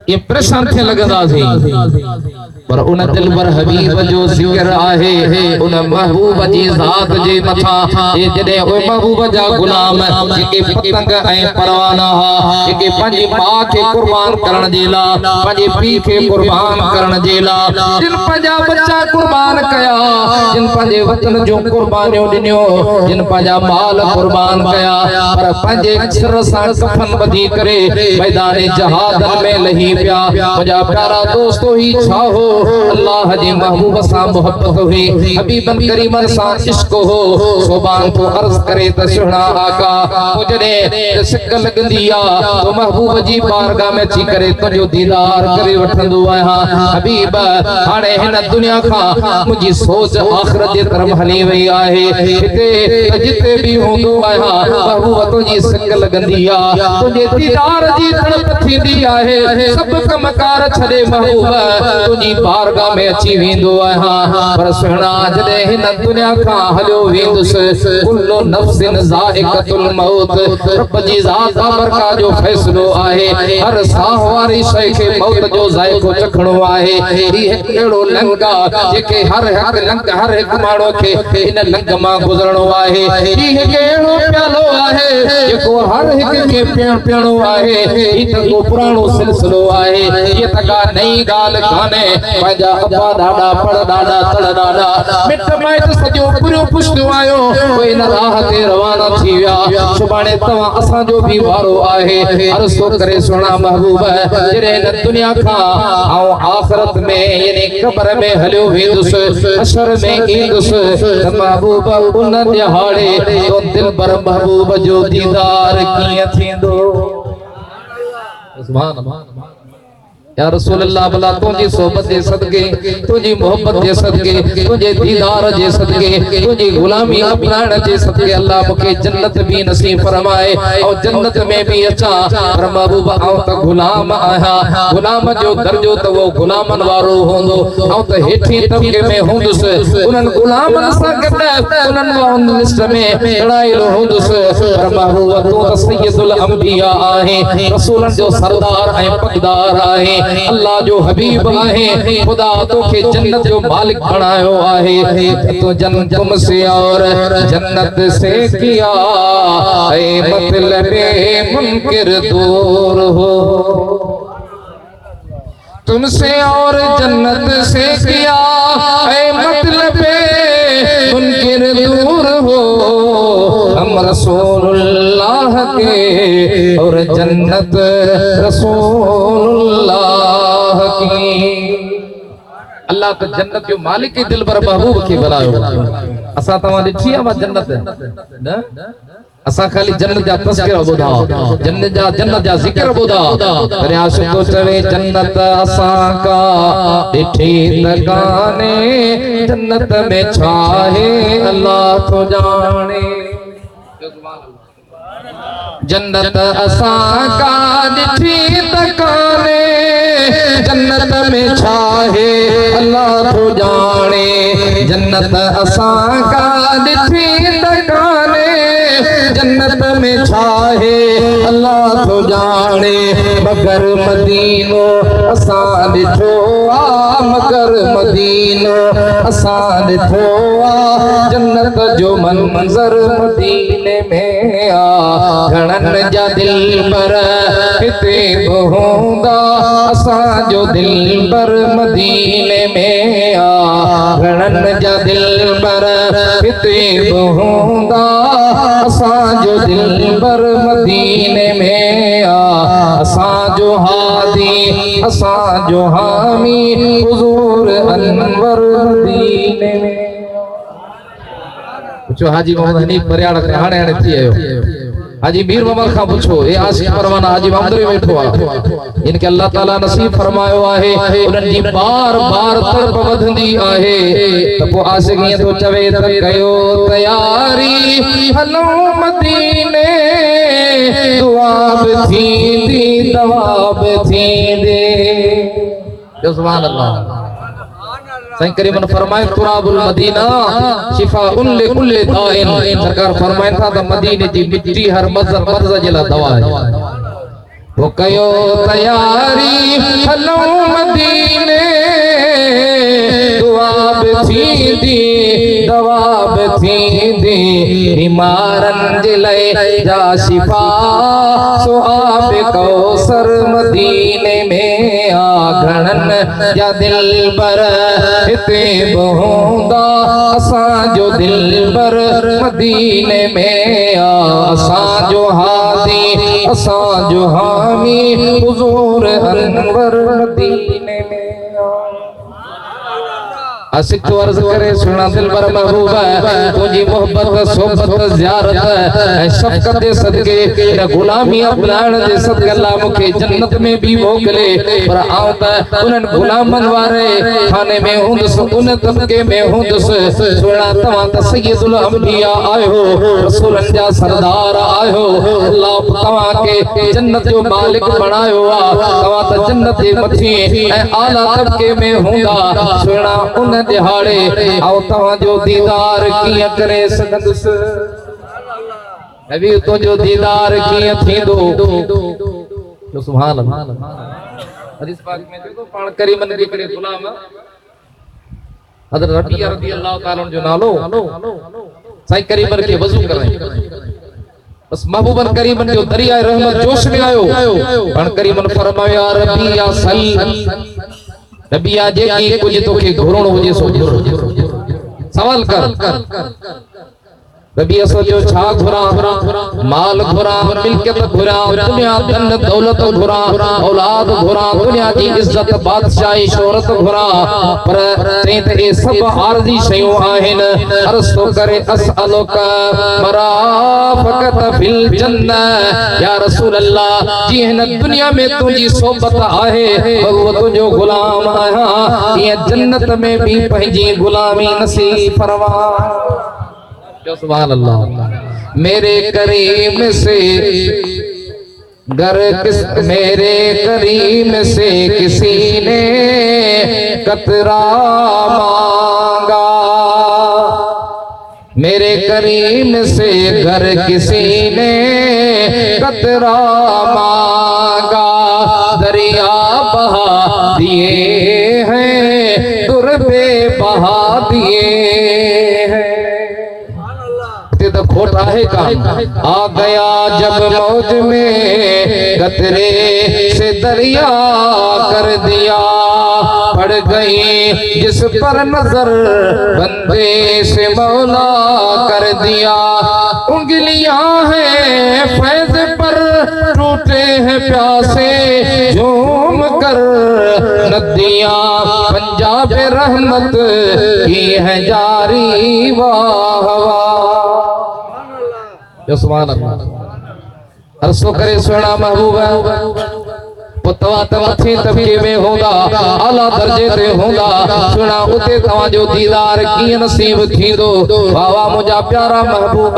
ये परेशान थे लगदा थी पर उन दिल पर हबीब जो जिक्र आहे उन महबूब जी जात जे मथा ए जदे ओ महबूब जा गुलाम जेके पतंग ऐं परवाना जेके पंजी मां के कुर्बान करण जे ला पंजे पी के कुर्बान करण जे ला जिन पंजा बच्चा कुर्बान कया जिन पंजे वतन जो कुर्बानियों दिनियो जिन पंजा माल कुर्बान कया पर पंजे सिर सां कफन बधी करे मैदान जहाद में लही पिया मुझा प्यारा दोस्तों ही छा हो अल्लाह जी महबूब सा मोहब्बत हुई हबीबन करीमन सा इश्क हो सुभान तो अर्ज करे त सुना आका मुझे सिक लगंदी आ तो महबूब जी बारगाह में ची करे तुझो दीदार करे वठंदो आया हबीब हाणे हिन दुनिया का मुझी सोच आखिरत जे तरफ हली वई आहे हिते जिते भी होंदो आया महबूब तुझी सिक लगंदी आ तुझे दीदार जी तड़प थींदी आहे सब कमकार छड़े महबूब तुझी बारगाह में अची वेंदो आहियां पर सुहिणा जॾहिं हिन दुनिया खां हलियो वेंदुसि कुल्लु नफ्सिन ज़ाइक़तुल मौत रब जी ज़ात बरका जो फ़ैसिलो आहे हर साह वारी शइ खे मौत जो ज़ाइक़ो चखणो आहे ही अहिड़ो लंघ आहे जेके हर हिकु माण्हू खे हिन लंघ मां गुज़रणो आहे ही हिकु अहिड़ो प्यालो आहे जेको हर हिकु खे पीअणो आहे ही त को पुराणो सिलसिलो आहे ये त का नई ॻाल्हि कान्हे पंहिंजा अब्बा ॾाॾा पर ॾाॾा तड़ ॾाॾा मिट माइट सॼो पूरो पुछंदो आयो कोई न राह ते रवाना थी विया सुभाणे तव्हां असांजो बि वारो आहे अर्ज़ थो करे सुहिणा महबूब जॾहिं हिन दुनिया खां ऐं आख़िरत में यानी क़ब्र में हलियो वेंदुसि हशर में ईंदुसि त महबूब उन ॾिहाड़े तो दिलबर महबूब जो दीदार कीअं थींदो सुभान अल्लाह या रसूल अल्लाह भला तुझी सोबत जे सदके तुझी मोहब्बत जे सदके तुझे दीदार जे सदके तुझी गुलामी अपनाण जे सदके अल्लाह मुके जन्नत भी नसीब फरमाए और जन्नत में भी अचा पर महबूब आऊं त गुलाम आया गुलाम जो दर्जो त वो गुलामन वारो होंदो आऊं त हेठी तबके में होंदुसि उनन गुलामन सां गॾु उनन लिस्ट में लड़ाइलो होंदुसि पर महबूब तू त सय्यदुल अंबिया आहे रसूलन जो सरदार ऐं पगदार आहे अल्लाह जो हबीब आहे खुदा तो के जन्नत जो मालिक बनायो आहे तो जन्नत तुमसे और जन्नत से किया ऐ मतलबे मुनकिर दूर हो तुमसे और जन्नत से किया ऐ मतलबे मुनकिर दूर हो हम रसूलुल्लाह के और जन्नत रसूलुल्लाह की अल्लाह तो जन्नत जो मालिक के दिल पर महबूब के बनायो असा तवा ॾिठी आहे जन्नत न असा खाली जन्नत जा तस्करा ॿुधा जन्नत जा ज़िक्र ॿुधा पर आशिक़ तो चवे जन्नत असा का ॾिठी त काने जन्नत में छा है अल्लाह तो जाने जन्नत असा का ॾिठी त काने जन्नत में छा है अल्लाह तो जाने जन्नत असा का ॾिठी त काने जन्नत में छा है अल्लाह तो जाने मगर मदीनो असा ॾिठो आ मगर मदीनो असा ॾिठो आ जन्नत जो मंज़र मदीने में आ घणनि जा दिल पर हिते हूंदा असा जो दिल पर मदीने में आ घणनि जा दिल पर हिते हूंदा असा जो दिल पर मदीने में आ असा जो हादी असा जो हामी हुजूर अनवर मदीने में पुछो हाजी मोहम्मद हनीफ परियाड़ हाणे हाणे थी आयो हाजी मीर मोहम्मद खां पुछो ए आशिक़ परवाना हाजी मोहम्मद वेठो आहे इनके अल्लाह ताला नसीब फरमायो आहे उनन जी बार बार तड़प वधंदी आहे त पो आशिक़ ये तो चवे त कयो तयारी हलो मदीने दुआब थींदी दवाब थींदे सुभान अल्लाह साईं करीमन फरमाए तुराबुल मदीना शिफाउन लिकुल्लि दाइन सरकार फरमाइन था त मदीने जी मिट्टी हर मर्ज़ जे ला दवा है वो कयो तयारी बीमारन जिले जा शिफा सुआब कौसर मदीने में आघणन या दिल बर हिते बहोंदा असां जो दिल बर मदीने में असां जो हादी असां जो हामी हुजूर अनवर मदीने में आशिक तो अर्ज करे सुना दिल बर महबूबा तुझी मोहब्बत सोबत ज़ियारत शफकत दे सदके तेरा गुलामी अपनाण दे सदके अल्लाह मुखे जन्नत में भी मोकले पर आऊं त उन्हनि गुलामन वारे खाने में हुंदस उन तबके में हुंदस सुना तवां त सय्यदुल अंबिया आयो रसूलन जा सरदार आयो अल्लाह तवां के जन्नत जो मालिक बनायो आ तवां त जन्नत जे मथी ऐं आला तबके में हुंदा सुना उन दिहाड़े आओ तवां जो दीदार किया करे सगंदस नबी तो जो दीदार किया थींदो जो सुभान अल्लाह हदीस पाक में देखो पाण करीमन हिकड़े गुलाम हज़रत रबिया रज़ी अल्लाह ताला जो नालो साईं करीमन के वज़ू कराए बस महबूबन करीमन जो दरिया रहमत जोश में आयो पाण करीमन फरमाया रबिया सल नबिया जे की कुछ तोखे घुरणो हुजे सो सवाल कर रबिया सोचो छा घुरा माल घुरा मिल्कियत घुरा दुनिया धन दौलत घुरा औलाद घुरा दुनिया की इज्जत बादशाही शोहरत घुरा पर ते त ए सब आरजी शयूं आहिन अर्ज़ तो करे असअलुका मराफकत फिल जन्नत या रसूल अल्लाह जी हिन दुनिया में तुझी सोबत आहे वो तुझो गुलाम आहियां ये जन्नत में भी पंहिंजी गुलामी नसीब फरमा सुभान अल्लाह मेरे करीम से गर किस मेरे करीम से किसी ने कतरा मांगा मेरे करीम से घर किसी ने कतरा मांगा दरिया बहा दिए हैं दुर्बे बहा दिए हैं खोटा है काम आ गया जब मौज में कतरे से दरिया कर दिया पड़ गई जिस पर नजर बंदे से मौला कर दिया उंगलियां हैं फैज पर टूटे हैं प्यासे झूम कर नदियां पंजाब रहमत की है जारी वाह वाह सुभान अल्लाह अर्ज़ करे सुना महबूबा पुतवा तवा थे तबके में होंदा आला दर्जे ते होंदा सुना उते तवा जो दीदार की नसीब थींदो बाबा मुझा प्यारा महबूब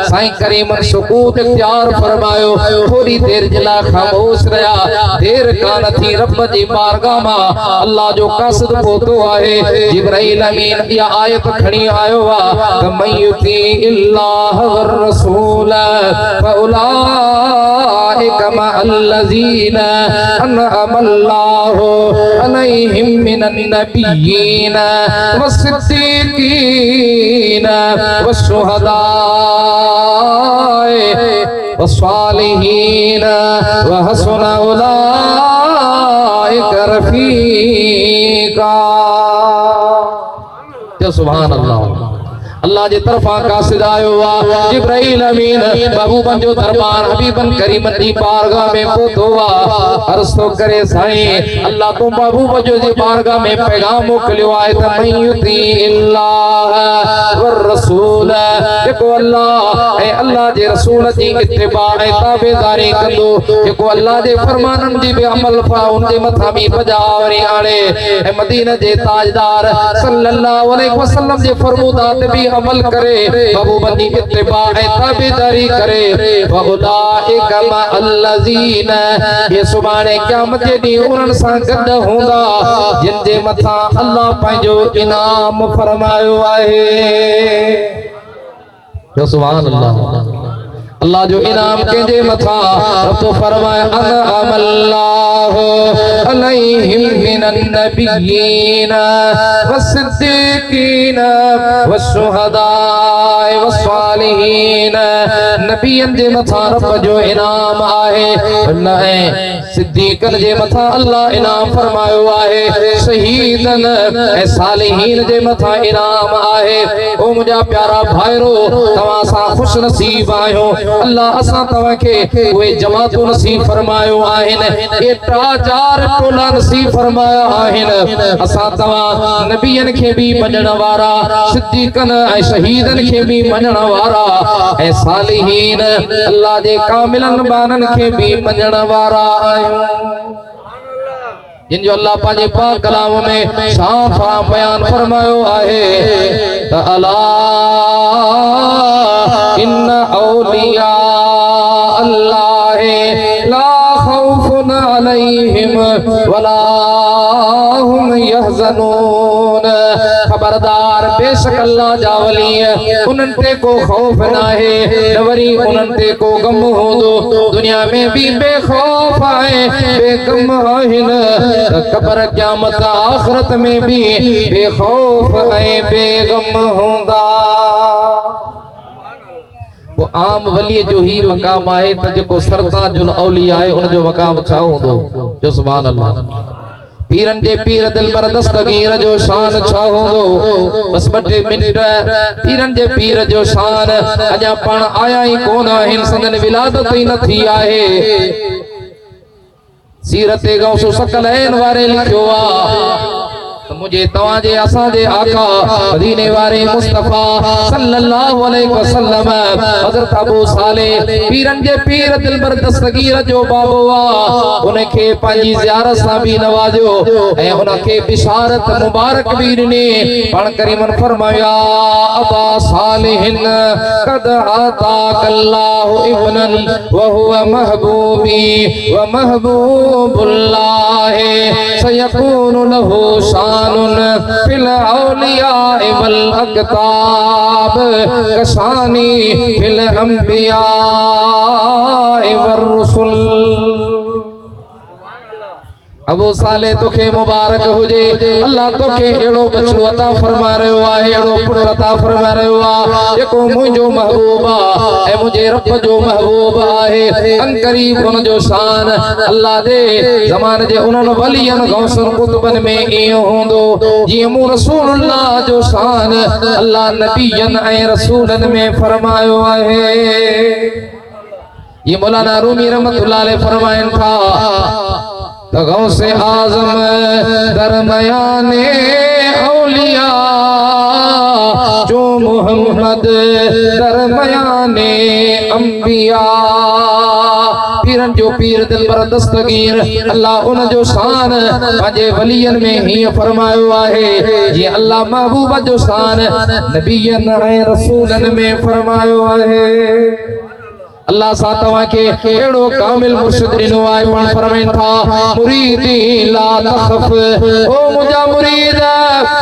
साईं करीमन सुकूत इख्तियार फरमायो थोड़ी देर जिला खामोश रहा देर कान थी रब जी बारगाह मा अल्लाह जो कासद पोतो आहे जिब्राइल अमीन या आयत खणी आयो वा कमयुती इल्लाह वर रसूल फउलाइका मा अल्लज़ीना अनअम अल्लाहु अलैहिम मिनन नबिय्यीन वस्सिद्दीकीन वश्शुहदा वस्सालिहीन वहसुन उलाइका रफीका सुभान अल्लाह अल्लाह जे तरफा कासिद आयो वा जिब्राइल अमीन महबूबन जो दरबार हबीबन करीमन दी बारगाह में पहुंचो वा अर्ज़ तो करे साईं अल्लाह तो महबूब जो जी बारगाह में पैगाम मोकलियो आहे त मयुती इल्लाह वर रसूल जेको अल्लाह ऐं अल्लाह जे रसूल जी इत्तिबा ऐं ताबेदारी कंदो जेको अल्लाह जे फरमानन जी बि अमल पा उन जे मथा बि बजावरी आणे ऐं मदीना जे ताजदार सल्लल्लाहु अलैहि वसल्लम जे फरमूदात बि अमल करे महबूबन जी इत्तिबा ऐं ताबेदारी करे वउलाइका मा अल्लज़ीना ये सुभाणे क़यामत जे ॾींहुं उन्हनि सां गॾु हूंदा जिन जे मथां अल्लाह पंहिंजो इनाम फरमायो आहे जो सुभान अल्लाह अल्लाह जो इनाम कंहिंजे मथां रब तो फरमाए अनअम अल्लाहु अलैहिम मिन मिनन नबिय्यीन वस्सिद्दीकीन वश्शुहदाए वस्सालिहीन। नबियन जे मथा रब जो इनाम आहे, अल्लाह सिद्दीकन जे मथा अल्लाह इनाम फरमायो आहे, शहीदन ऐं सालिहीन जे मथा इनाम आहे। ओ मुझा प्यारा भाइरो, तवां सां खुश नसीब आहियो। अल्लाह असां तवां के उहे जमातूं नसीब फरमायो आहिनि, एतिरा 4 टोला नसीब फरमाया आहिनि। असां तवां नबियन खे भी मञण वारा, सिद्दीकन ऐं शहीदन खे भी मञण वारा ऐं सालिहीन अल्लाह जे कामिलन बानन खे भी मञण वारा आहियूं, जिन जो अल्लाह पांजे पाक कलाम में साफ़ बयान फरमायो आहे त अला इन औलिया अल्लाह ला खौफुन अलैहिम वला हुम यहज़नून। खबरदार, बेशक अल्लाह जा वली उन्हनि ते को खौफ न आहे, न वरी उन्हनि ते को गम हूंदो। दुनिया में भी बेखौफ आहे, बेगम आहिनि, क़ब्र क़यामत आखिरत में भी बेखौफ ऐं बेगम हूंदा। वो आम वली जो ही मकाम आहे त जेको सरताजुल औलिया आहे उन जो मकाम छा हूंदो? जो सुभान अल्लाह। पीरन जे पीर दिलबर दस्तगीर जो शान छा हूंदो? बस 2 मिनट पीरन जे पीर जो शान अजा पाण आया ही कोन आहिनि, संदन विलादत ही न थी आहे। सीरत गौस सकलैन वारे लिखियो आ तो मुझे तवाजे असाजे आका मदीने वारे मुस्तफा सल्लल्लाहु अलैहि वसल्लम हजरत अबू सालेह पीरन जे पीर दिलबर दस्तगीर जो बाबो आ, उनखे पंहिंजी ज़ियारत सां भी नवाजो ऐं उनखे बिशारत मुबारक भी ॾिनी। पाण करीमन फरमाया अबा सालिहिन कद आताकल्लाहु इब्नन व हुवा महबूबी व महबूबुल्लाह सयकूनु लहू फिल औलिया वल अक़ताब कशानी फिल अंबिया वर रुसुल। अबू साले तोखे मुबारक हुजे, अल्लाह तोखे एड़ो बच्चो अता फरमा रयो आहे, एड़ो पुट अता फरमा रयो आ जेको मुंहिंजो महबूब आ ऐं मुंहिंजे रब जो महबूब आहे। अनकरीब उन जो शान अल्लाह दे ज़मान जे उन्हनि वलियन गौसन कुतुबन में इहो हूंदो जीअं मूं रसूलुल्लाह जो शान अल्लाह नबियन ऐं रसूलन में फरमायो आहे। ये मौलाना रूमी रहमतुल्लाह अलैह फरमाइन था गौसे आज़म दरमयाने औलिया जो मोहम्मद दरमयाने अंबिया। पीरन जो पीर दिलबर दस्तगीर अल्लाह उन जो शान पंहिंजे वलियन में हीअं फरमायो आहे जीअं अल्लाह महबूब जो शान नबियन ऐं रसूलन में फरमायो आहे। अल्लाह सा तवां के एड़ो कामिल मुर्शिद ॾिनो आहे। पाण फरमाइनि था मुरीदी ला तखफ, ओ मुंहिंजा मुरीद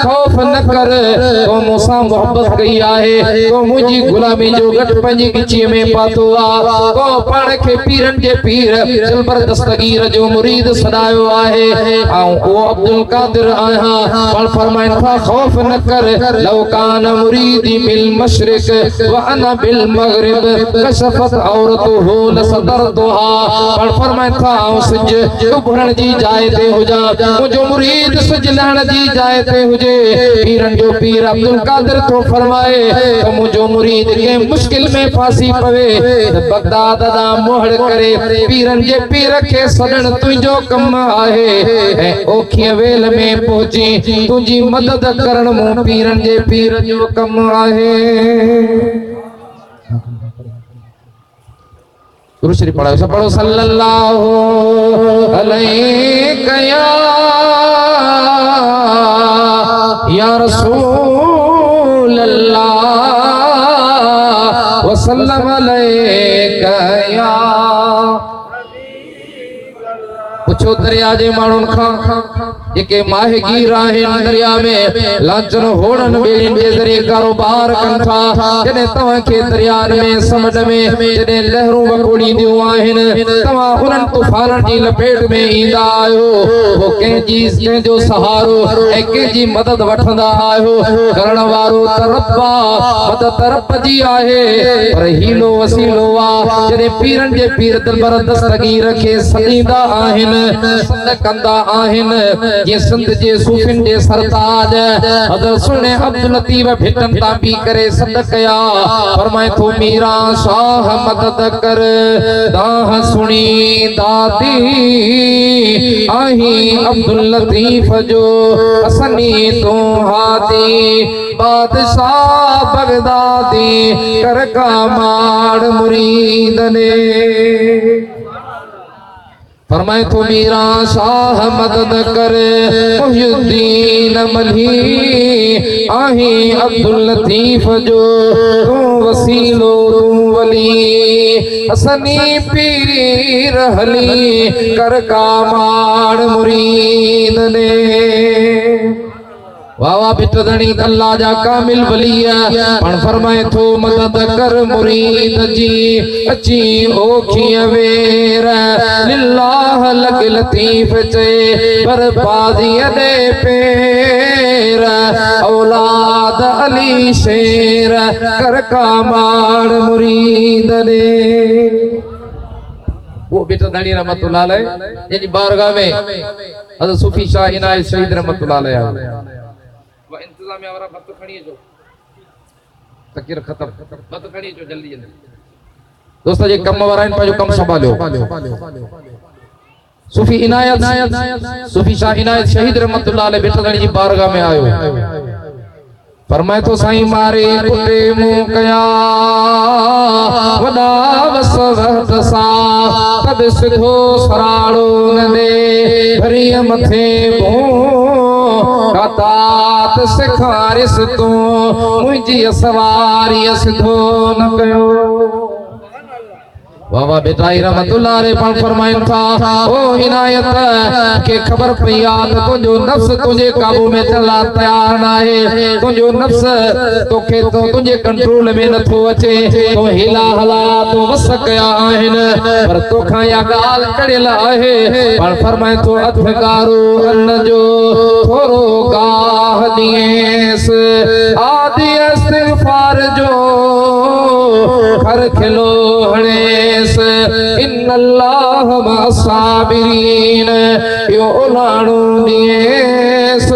खौफ न कर, तो मूंसां मोहब्बत कई आहे, तो मुंहिंजी गुलामी जो घट पंहिंजी गिचीअ में पातो आहे, तो पाण खे पीरन जे पीर दिलबर दस्तगीर जो मुरीद सॾायो आहे। ऐं ओ अब्दुल कादिर आहियां। पाण फरमाइनि था खौफ न कर, लौ कान मुरीदी बिल मशरिक व अना बिल मगरिब कशफत औरत हो न सदर दोहा। पर फरमाए था सिज उभरण जी जाए ते हुजा, मुझो मुरीद सिज लहण जी जाए ते हुजे। पीरन जो पीर अब्दुल कादिर तो फरमाए तो मुझो मुरीद के मुश्किल में फांसी पवे बगदाद दा मोहड़ करे पीरन जे पीर के सदन तुझो कम आहे। ऐ ओखिय वेल में पहुंची तुझी मदद करण मु पीरन जे पीर जो कम आहे। गुरु श्री पढ़ो सब पढ़ो सल्लल्लाहु अलैहि या रसूल अल्लाह व सल्लम अलैका या। पुछो दरिया जे माण्हुनि खां जेके माहिगीर आहिनि दरिया में लाचन होड़न ॿेड़ियुनि जे ज़रिए कारोबार कनि था जॾहिं तव्हांखे दरियानि में समुंड में जॾहिं लहरूं वकोड़ींदियूं आहिनि तव्हां उन्हनि तूफ़ाननि जी लपेट में ईंदा आहियो पोइ कंहिंजो सहारो ऐं कंहिंजी मदद वठंदा आहियो करण वारो त रब आहे मदद रब जी आहे पर हीलो वसीलो आहे जॾहिं पीरनि जे पीर दिलबर दस्तगीर खे सॾींदा आहिनि सॾ कंदा आहिनि ये संत जे सूफिन जे सरताज हज़रत सुने अब्दुल लतीफ भिटन ता पी करे सद कया फरमाए थो मीरा शाह मदद कर दाह सुनी दाती आही अब्दुल लतीफ जो हसनी तो हादी बादशाह बगदादी कर का माड़ मुरीद ने फरमाए तो मीरा शाह मदद कर मुहिउद्दीन मलही आही अब्दुल लतीफ जो तू वसीलो तू वली हसनी पीर हली कर का माड़ मुरीद ने वावा बिटदणी अल्लाह जा कामिल वलिया पण फरमाए थो मदद कर मुरीद जी अची ओखिय वेर लिल्लाह लग लतीफ चे पर बाज़ी दे पेर औलाद अली शेर कर का माड़ मुरीद ने वो बिटदणी रहमतुल्लाह अलैह जी बारगाह में हज़रत सूफी शाह इनायत शहीद रहमतुल्लाह अलैह इंतजाम में बत खड़ी जो तकीर खत्म बत खड़ी जो जल्दी जल्दी दोस्त जे कम वारा इन पंहिंजो कम संभालियो सूफी इनायत सूफी शाह इनायत शहीद रहमतुल्लाह अलैह बिटदणी जी बारगाह में आयो फरमाए तो साईं मारे पुटे मुंह कया वॾा वसवत सां तब सिधो सराड़ो न दे भरी मथे तात सिखारिस तूं मुंहिंजी सवारी सिधो न कयो बाबा बेटाई रहमतुल्लाह अलैह पाण फरमाइन था ओ इनायत के खबर पई आ त तुंहिंजो नफ्स तुंहिंजे काबू में चला तयार न आहे तुंहिंजो नफ्स तोखे तो तुंहिंजे कंट्रोल में नथो अचे तो हिला हला तो वस कया आहिनि पर तोखां या ॻाल्हि कड़ियल आहे पाण फरमाए थो अधगारो अन जो थोरो गाह ॾिएस आदि इस्तिग़फार जो हर खिलो हणे इन्नल्लाह मअस्साबिरीन यो लाणो दिएस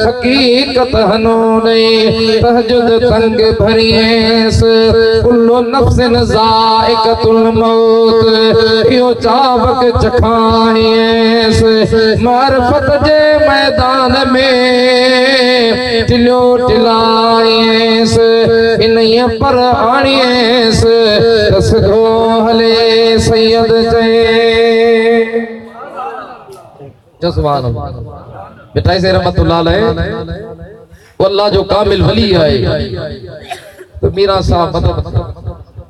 हकीकत हनो नहीं तहज्जुद तंग भरिएस कुल्लु नफ्सिन ज़ाइक़तुल मौत यो चाबक चखाएस मारिफत जे मैदान में टिलो टिलाएस इन्हीअ पर आणिएस सिधो हले सैयद जे सुभान अल्लाह बेटा से रहमतुल्लाह अलैह अल्लाह जो कामिल वली है तो मीरा साहब